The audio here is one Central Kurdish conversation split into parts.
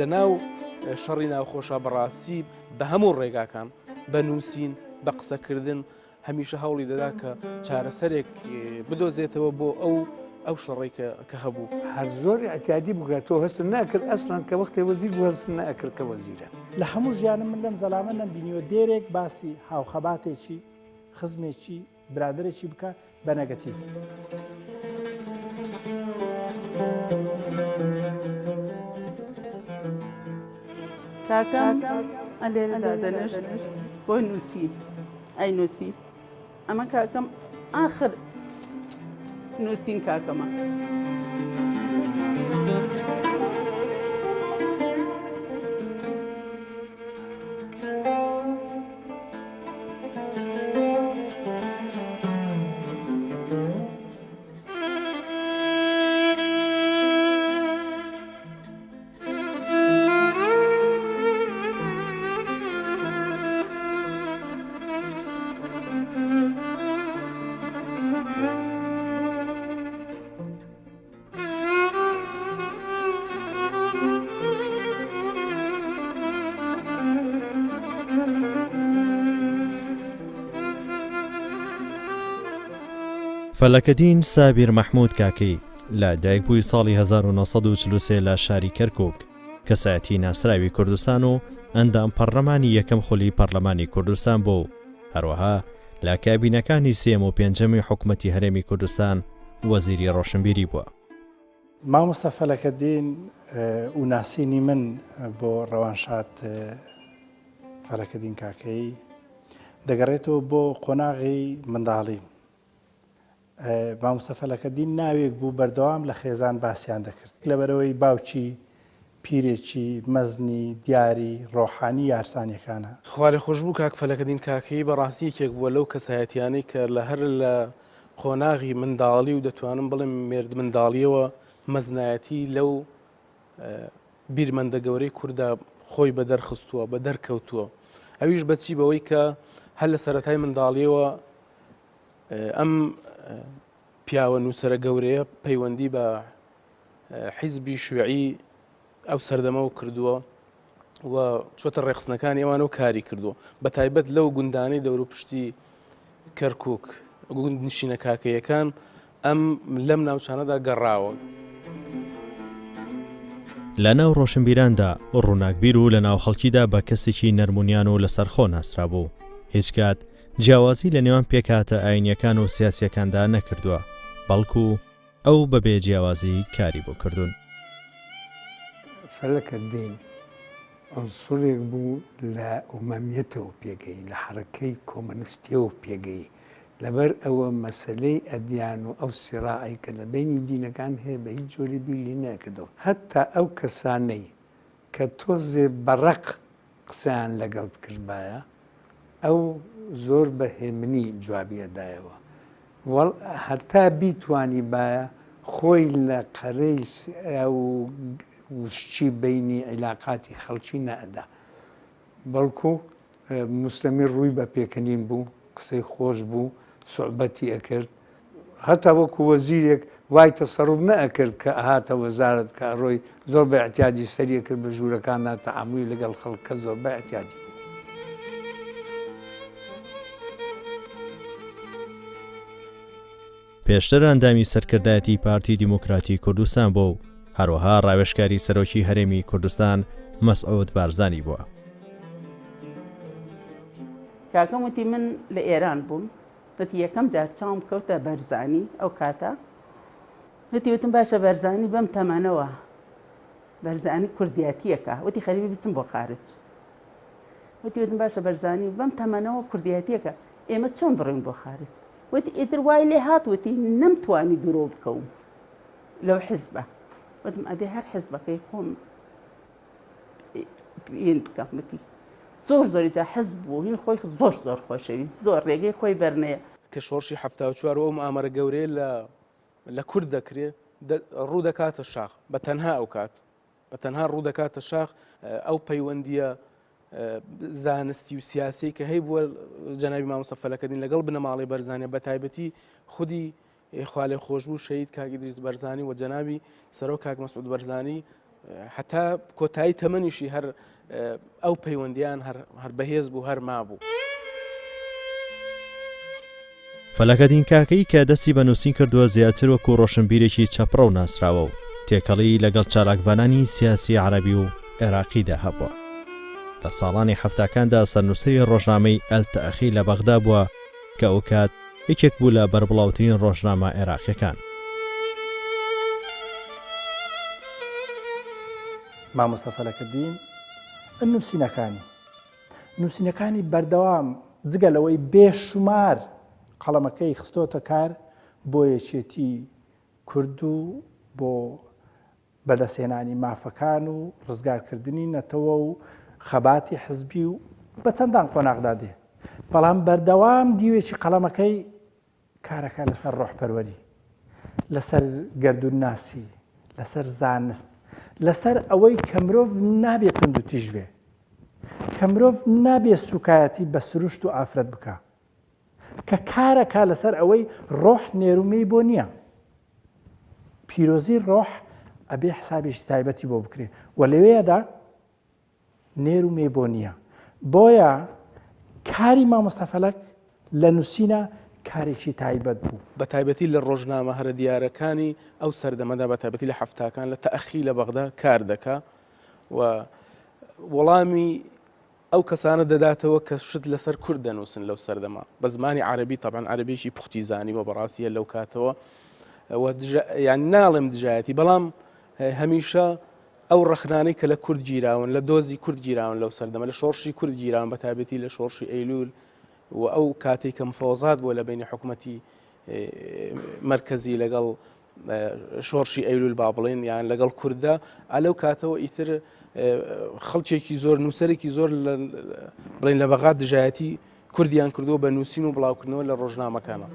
لە ناو شەڕی ناوخۆشە بەڕاستی بە هەموو ڕێگاکان بە نووسین بە قسەکردن هەمیشە هەوڵی دەدا کە چارەسەرێک بدۆزێتەوە بۆ ئەو شەڕی کە هەبوو. هەر زۆر ئەتیادی بگاتەوە هەستم ناکرد ئەسڵان کە وەختی وەزیر بوو هەستم ناکرد کە وەزیرە. لە هەموو ژیانم من لەم زەلامە نەمبینیوە دێرێک باسی هاوخەباتێکی خزمێکی برادرێکی بکە بە نەگەتیڤ. کاکەم ئەلێرەدا دەنەشت بۆ نووسی ئەی نووسی ئەمە کاکەم ئاخر نووسین کاکەمە. فەلەکەدین سابیر مەحموود کاکەی لە دایکبووی ساڵی 1943 لە شاری کەرکووک کەسایەتی ناسراوی کوردستان و ئەندام پەرلەمانی یەکەم خولی پەرلەمانی کوردستان بوو. هەروەها لە کابینەکانی سێم و پێنجەمی حکومەتی هەرێمی کوردستان وەزیری ڕۆشنبیری بووە. مامۆستا فەلەکەدین و ناسینی من بۆ ڕەوانشاد فەلەکەدین کاکەی دەگەڕێتەوە بۆ قۆناغی منداڵی. مامۆستا فەلەکەدین ناوێک بوو بەردەوام لە خێزان باسییان دەکرد لەبەرەوەی باوکی پیرێکی مەزنی دیاری ڕۆحانی یارسانیەکانە. خوارێ خۆش بوو کاک فەلەکەدین کاکەی بەڕاستی یەکێک بووە لەو کەسایەتیانەی کە لە هەر لە قۆناغی منداڵی و دەتوانم بڵێم مێرد منداڵیەوە مەزنایەتی لەو بیرمەندە گەورەی کووردا خۆی بە دەرخستووە بە دەرکەوتووە. ئەویش بەچی بەوەی کە هەر لە سەرەتای منداڵیەوە ئەم پیاوە نووسەرە گەورەیە پەیوەندی بە حیزبی شوێعی ئەو سەردەمەوە کردووە و چۆتە ڕێخستنەکانی ئەوانەوە کاری کردووە بە تایبەت لەو گوندانەی دەوروپشتی کەرکووک گوند نشینە کاکەیەکان ئەم لەم ناوچانەدا گەڕاوە. لە ناو ڕۆشنبیراندا ڕووناکبیر و لە ناو خەڵکیدا بە کەسێکی نەرمونیان و لەسەرخۆ ناسرا بوو. هیچ کات جیاوازی لە نێوان پێکاتە ئاینیەکان و سیاسیەکاندا نەکردووە، بەڵکو ئەو بەبێ جیاوازی کاری بۆ کردوون. فەلەکەدین ئەنسوڕێک بوو لە ئومەمیەتەوە پێگەی لە حرەکەی کۆمەنیستیەوە پێگەی لەبەر ئەوە مەسەلەی ئەدیان و ئەو سیراعی کە لە بینی دینەکان هەیە بە هیچ جۆری بیری ناکردەوە. هەتا ئەو کەسانەی کە تۆزێ بەڕق قسەیان لەگەڵ بکردبایە ئەو زۆر بەهێمنی جوابی ئەدایەوە. هەتا بیتوانی بایە خۆی لە قەرەی وشتی بینی عیلاقاتی خەڵکی نەئەدا، بەڵکو موسلەمی ڕووی بە پێکەنین بوو، قسەی خۆش بوو، سوحبەتی ئەکرد، هەتا وەکو وەزیرێک وای تەسەڕوف نەئەکرد کە ئەهاتە وەزارەت کە ڕۆی زۆر بە احتیاجی سەریە کرد بە ژوورەکاندا تەعاملی لەگەڵ خەڵکە زۆر بە احتیاجی. پێشتر ئەندامی سەرکردایەتی پارتی دیموکراتی کوردستان بوو و هەروەها ڕاوێژکاری سەرۆکی هەرێمی کوردستان مەسعود بارزانی بووە. کاکەم وتی من لە ئێران بووم، وتی یەکەم جار چاوم کەوتە بەرزانی ئەو کاتە، وتی وتم باشە بەرزانی بەم تەمەنەوە بەرزانی کوردیەتیەکە، وتی خەریبی بچم بۆ خارج، وتی وتم باشە بەرزانی بەم تەمەنەوە کوردیەتیەکە ئێمە چۆن بڕین بۆ خارج، وتی ئیتر وای لێ هات وتی نەمتوانی درۆ بکەوم لەو حیزبە، وتم ئەبێ هەر حیزبەکەی خۆم پێن بکەم، وتی زۆر زۆری جا حەزب بوو هین خۆی زۆر خۆشەویست زۆر ڕێگەی خۆی بەرنەیە کە شۆڕشی 74 ئەو ئامارە گەورەیە لە کورد دەکرێت ڕوو دەکاتە شاخ بە تەنها ئەو کات بە تەنها ڕوو دەکاتە شاخ ئەو پەیوەندیە زانستی و سیاسی کە هەی بووە جەنابی مامۆستا فەلەکەدین لەگەڵ بنەماڵی بەرزانیە بە تایبەتی خودی خوالێ خۆشببوو شەید کاک ئیدریس بەرزانی و جەنابی سەرۆک کاک مەسعود بەرزانی حتا کۆتایی تەمەنیشی هەر ئەو پەیوەندیان هەر بەهێز بوو هەر مابوو. فەلەکەدین کاکەی کە دەستی بە نووسین کردووە زیاتر وەکو ڕۆشنبیرێکی چەپڕە و ناسراوە و تێکەڵی لەگەڵ چالاکبانانی سیاسی عەرەبی و عێراقیدا هەبووە. لە ساڵانی هەفتاکاندا سەرنووسەری ڕۆژنامەی ئەلتەئەخی لە بەغدا بووە کە ئەو کات یەکێک بوو لە بەربڵاوترین ڕۆژنامە عێراقیەکان. مامۆستا فەلەکەدین نووسینەکانی بەردەوام جگە لەوەی بێشمار قەڵەمەکەی خستۆتە کار بۆ یەکێتی کورد و بۆ بەدەستهێنانی مافەکان و ڕزگارکردنی نەتەوە و خەباتی حزبی و بە چەندان قۆناغدا دێ، بەڵام بەردەوام دیوێکی قەڵەمەکەی کارەکە لەسەر ڕۆحپەروەری، لەسەر گەردون ناسی، لەسەر زانست، لەسەر ئەوەی کە مرۆڤ نابێ تند و تیژ بێ، کە مرۆڤ نابێ سوکایەتی بە سروشت و ئافرەت بکە، کە کارەکە لەسەر ئەوەی ڕۆح نێرومەی بۆ نییە. پیرۆزی ڕۆح ئەبێ حسابێکی تایبەتی بۆ بکرێ و لەوەیەدا نێرومەی بۆ نییە. بۆیە کاری مامۆستا فەلەک لە نووسینە کارێکی تایبەت بوو، بە تایبەتی لە ڕۆژنامە هەرە دیارەکانی ئەو سەردەمەدا بە تایبەتی لە هەفتاکان لە تەئەخی لە بەغدا کار دەکا و وەڵامی ئەو کەسانە دەداتەوە کە شت لەسەر کورد دەنووسن لەو سەردەما بە زمانی عەرەبی، تەبعاً عەرەبیشی پوختیزانی و بەڕاستیە لەو کاتەوە یان ناڵێم دژایەتی، بەڵام هەمیشە ئەو ڕەخنانەی کە لە کورد گیراون، لە دۆزی کورد گیراون لەو سەردەمە، لە شۆڕشی کورد گیراون بە تایبەتی لە شۆڕشی ئەیلول و ئەو کاتێک کە مفۆزات بووە لە بینی حکوومەتی مرکزی لەگەڵ شۆڕشی ئەیلول با بڵێن یان لەگەڵ کوردە، ئەلەو کاتەوە ئیتر خەڵکێکی زۆر نووسەرێکی زۆر بڵێن لە بەغا دژایەتی کوردیان کردووە بە نووسین و بڵاوکردنەوە لە ڕۆژنامەکانە.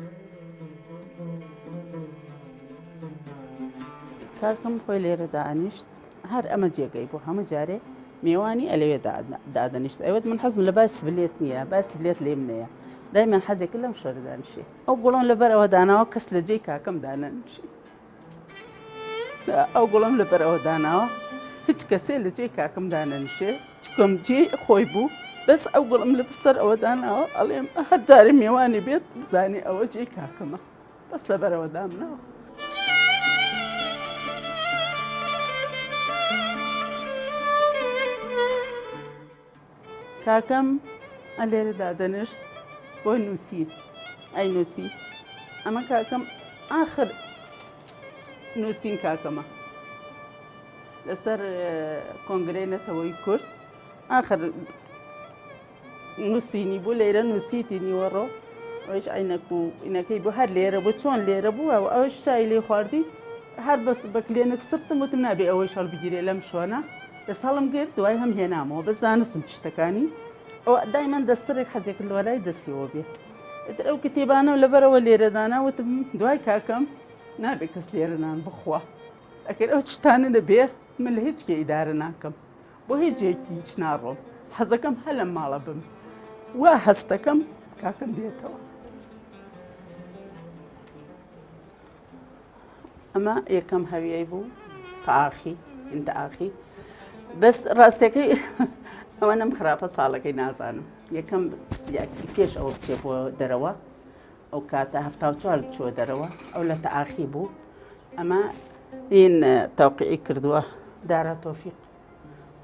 کارکەم خۆی لێرە دانیشت، هەر ئەمە جێگەی بۆ هەموو جارێ میێوانی ئەلەوێ دادەنیشت. ئەوەت من حەزم لە باسی بلێت نییە، باسی بلێت لێم نییە، دایمەن حەزێک لەم شەڕ دانیشێ. ئەو گوڵم لەبەر ئەوە داناوە کەس لە جێی کاکەم دانەنیشێ، ئەو گوڵم لەبەر ئەوە داناوە هیچ کەسێ لە جێی کاکەم دانەنیشێ، چکۆم جێ خۆی بوو، بەس ئەو گوڵم لە بەسەر ئەوە داناوە ئەڵێم هەر جارێ میێوانی بێت بزانێ ئەوە جێی کاکەمە، بەس لەبەر ئەوە دامنەوە. کاکەم لێرە دادەنیشت بۆ نووسی، ئەی نووسی، ئەمە کاکەم ئاخر نووسین کاکەمە لەسەر کۆنگرەی نەتەوەی کورد، ئاخر نووسینی بوو لێرە نووسیتی نیوەڕۆ، ئەوش عینەک و ئینەکەی بوو هەر لێرە بوو، چۆن لێرە بووە و ئەوش چای لێ خواردی، هەر بەس بە کلێنک سرتم وتم نابێ ئەوەی شەڵ بگیرێ لەم شۆنە، دەست هەڵم گرت دوای هەم هێنامەوە بە زانستم شتەکانی، ئەو دایمەن دەستڕێک حەزێک لەوەلای دەستیەوە بێ. ئەتر ئەو کتێبانە لەبەرەوە لێرەدانا وتم دوای کاکەم نابێ کەس لێرەنان بخوا، ئەگەر ئەو شتانە دەبێ من لە هیچ ئیدارە ناکەم، بۆ هیچ جێکی هیچ ناڕۆم، حەزەکەم هە لە ماڵە بم، وا هەستەکەم کاکەم دێتەوە. ئەمە یەکەم هەویەی بوو تەئاخی ئینتەئاخی، بەس ڕاستەکەی ئەوە نەم خراپە ساڵەکەی نازانم، یەکەم پێش ئەوە بچێ بۆ دەرەوە، ئەو کاتە 74 چوە دەرەوە، ئەو لە تەئاخی بوو، ئەمە ئین تەوقیعی کردووە دارا تۆفیق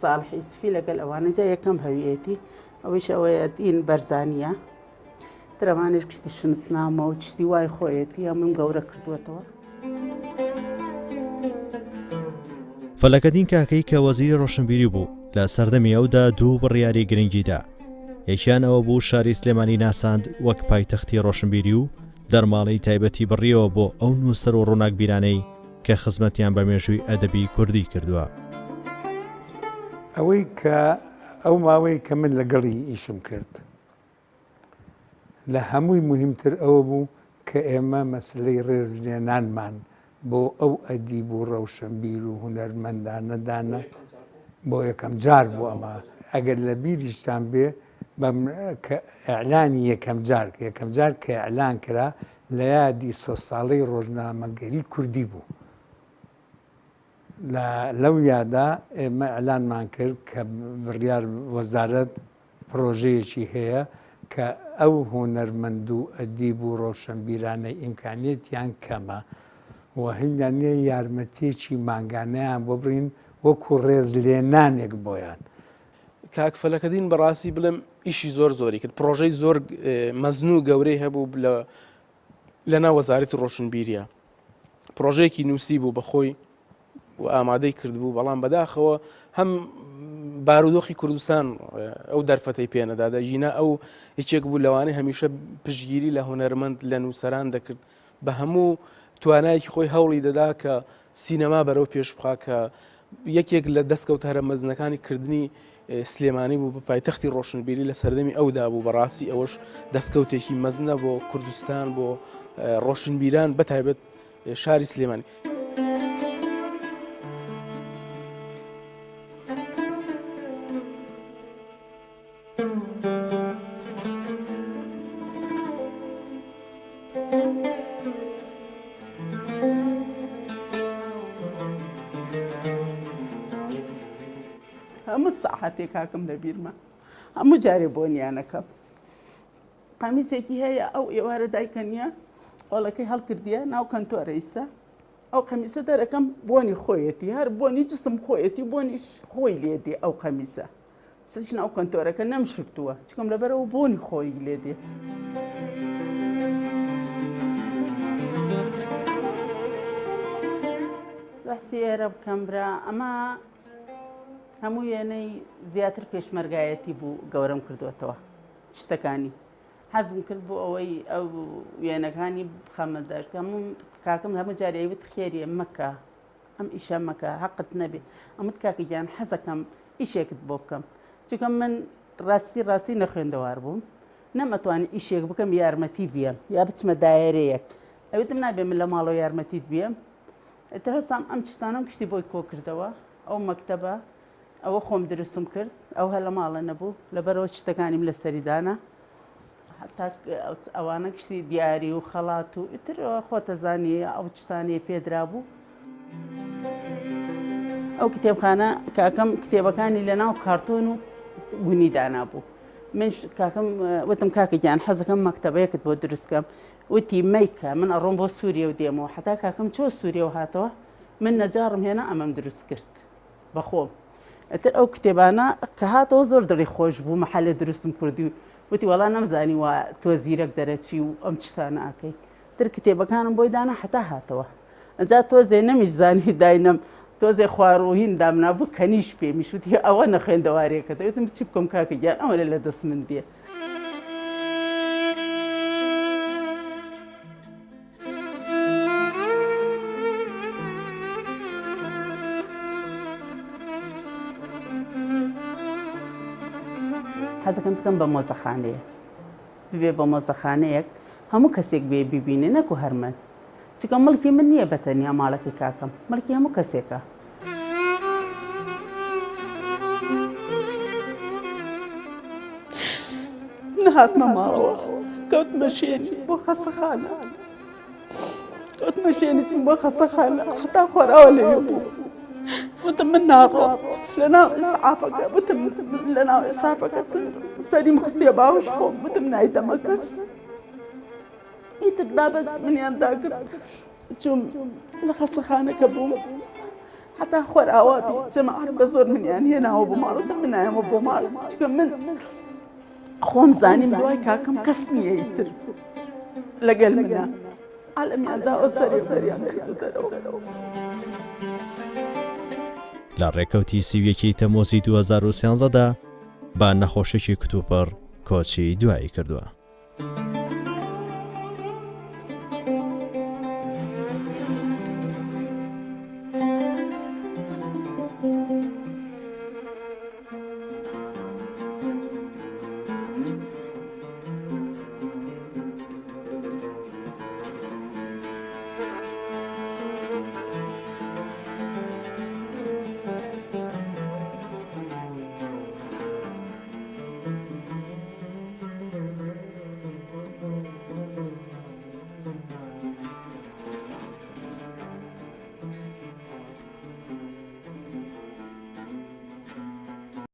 ساڵحی یوسفی لەگەڵ ئەوانە، جا یەکەم هەویەتی ئەوەش ئەوەیە ئین بەرزانیە، ترەوانش کشتی شناسنامە و چشتی وای خۆیەتی هەمووم گەورە کردووەتەوە. فەلەکەدین کاکەی کە وەزیری ڕۆشنبیری بوو لە سەردەمی ئەودا دوو بڕیاری گرنگیدا، یەکیان ئەوە بوو شاری سلێمانی ناساند وەک پایتەختی ڕۆشنبیری و دەرماڵی تایبەتی بڕیەوە بۆ ئەو نووسەر و ڕووناکبیرانەی کە خزمەتیان بە مێژووی ئەدەبی کوردی کردووە. ئەوەی کە ئەو ماوەی کە من لەگەڵی ئیشم کرد لە هەمووی مهمتر ئەوە بوو کە ئێمە مەسلەی ڕێزلێنانمان بۆ ئەو ئەدیب و ڕەوشنبیر و هونەرمەندانەدانە بۆ یەکەم جار بوو. ئەمە ئەگەر لە بیریشتان بێ کە ئەعلانی یەکەم جار کە ئەعلان کرا لە یادی 100 ساڵەی ڕۆژنامەگەری کوردی بوو. لەو یادا ئێمە ئەلانمان کرد کە بڕیار وەزارەت پرۆژەیەکی هەیە کە ئەو هونەرمەند و ئەدیب و ڕۆشنبیرانەی ئیمکانیەتیان کەمە و هەندانێ یارمەتێکی ماگانەیان بۆ برین وەکو ڕێز لێنانێک بۆیان. کاک فەلەکەدین بەڕاستی بڵێم ئیشی زۆری کرد پرۆژەی زۆر مەزن و گەورەی هەبوو لەناو وەزارەتی ڕۆشنبیریە پرۆژەیەکی نووسی بوو بەخۆی و ئامادەی کردبوو بەڵام بەداخەوە هەم بارودۆخی کوردستان ئەو دەرفەتەی پێنەدادا ژینە ئەو هیچێک بوو لەوانەیە هەمیشە پشگیری لە هونەرمەند لە نووسەران دەکرد بە هەموو توانایەکی خۆی هەوڵی دەدا کە سینەما بەرەو پێش بخا کە یەکێک لە دەستکەوت هەرە مەزنەکانی کردنی سلێمانی بوو بە پایتەختی ڕۆشنبیری لە سەردەمی ئەودا بوو بەڕاستی ئەوەش دەستکەوتێکی مەزنە بۆ کوردستان بۆ ڕۆشنبیران بەتایبەت شاری سلێمانی. هەموو سەعاتێک کاکەم لە بیرمە هەموو جارێ بۆنیانەکەم قامیسێکی هەیە ئەو ئێوارە دایکەنیە قۆڵەکەی هەڵکردیە ناو کەنتۆرەیستا ئەو قەمیسە دەرەکەم بۆنی خۆیەتی هەر بۆنی جستم خۆیەتی بۆنی خۆی لێدێ ئەو قەمیسە سچ ناو کەنتۆرەکە نەمشکتووە چکەم لەبەرەوە بۆنی خۆی لێدێ. بەحسی ئێرە بکەم برا ئەمە هەموو وێنەی زیاتر پێشمەرگایەتی بوو گەورەم کردوێتەوە شتەکانی حەزم کرد بۆ ئەوەی ئەو وێنەکانی بخەمەداشت هەموو کاکەم هەموو جارێوت خێریە مەکە ئەم ئیشە مەکە حەقت نەبێ ئەمت کاکی گیان حەزەکەم ئیشێکت بۆ بکەم چونکە من ڕاستی نەخوێندەوار بووم نەمەتوانێت ئیشێک بکەم یارمەتی بیەم یا بچمە دایرەیەک ئەوتم نابێ من لە ماڵەوە یارمەتیت بیەم ئێتر هەستام ئەم چتانەم کشتی بۆی کۆ کردەوە ئەو مەکتەبە ئەوە خۆم دروستم کرد ئەو هە لە ماڵە نەبوو لەبەرەوە شتەکانیم لە سەریدانە حتا ئەوانە کشتی دیاری و خەڵات و ئیتر خۆتەزانانی ئەو شتانەیە پێدرا بوو. ئەو کتێبخانە کاکەم کتێبەکانی لەناو کارتۆن و گونیدانا بوو من کاکەم وتم کاکەگیان حەزەکەم مەکتەبەیەکت بۆ دروستکەم وتی مەیکە من ئەڕۆم بۆ سووریە و دێمەوە حتا کاکەم چۆ سووریە و هاتەوە من نەجارم هێنا ئەمەم دروست کرد بەخۆم. ئەتر ئەو کتێبانە کە هاتەوە زۆر دڵی خۆش بوو مەحەلێ دروستم کردی وتی وەڵا نەمزانی وا تۆ زیرەک دەرەچی و ئەم شتانە ئاکەی تر کتێبەکانم بۆی دانا حتا هاتەوە ئەجا تۆزێ نەمیش زانی داینەم تۆزێ خوارۆهین دامنا بوو کەنیش پێمیش وتی ئەوە نەخوێندەوارێکە دەوتم چی بکەم کاکە گیان ئەوە لە دەست من دێ. حەزەکەم بکەم بە مۆزەخانەیە ببێ بە مۆزەخانەیەک هەموو کەسێک بێ بیبینێ نەکو هەرمەن چکە مڵکی من نییە بەتەنیا ماڵەکەی کاکەم مڵکی هەموو کەسێکە. نهاتمە ماڵەوە کەوتمە شوێنی بۆ خەسەخانە کەوتمە شوێنیچم بۆ خەسەخانە حتا خۆراوە لەوێ بوو وتم من ناڕۆم لەناو ئیسعافەکە وتم لەناو ئیسعافەکە سەریم خستێ باوش خۆم وتم نایدەمە کەس ئیتر دابەس منیان داکرد چوم لە خەسەخانەکە بووم حتا خۆراوە بی جەماعەت بە زۆر منیان هێناوە بۆ ماڵ وتم من نایەمە بۆ ماڵ چکە من خۆم زانیم دوای کاکەم کەس نییە ئیتر لەگەل منە عالەمیان داوە سەریان کردو دەرەوە. لە ڕێکەوتی سیویەکی تەمۆزی 2013دا با نەخۆشێکی کتوپەڕ کۆچی دوایی کردووە.